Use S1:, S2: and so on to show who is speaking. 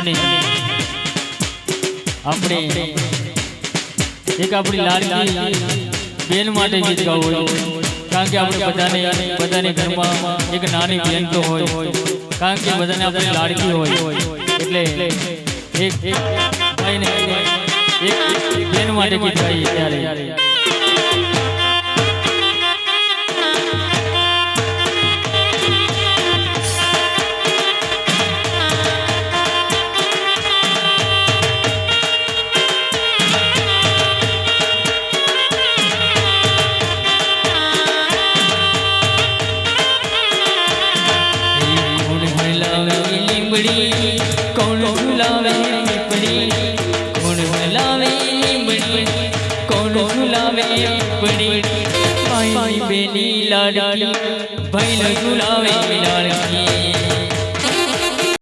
S1: અને આપણે એક આપણી લાડકી બેન માટે ગીત ગાવું હોય, કારણ કે આપણે બધાને ઘરમાં એક નાની બેન તો હોય, કારણ કે બધાને આપણી લાડકી હોય, એટલે એક બેન માટે ગીત ગાઈએ ત્યારે कौन झुलावे पड़ी, कौन झुलावे बड़ी, कौन झुलावे पड़ी, भाई बेनी लाडकी भाई झुलावे लाडकी।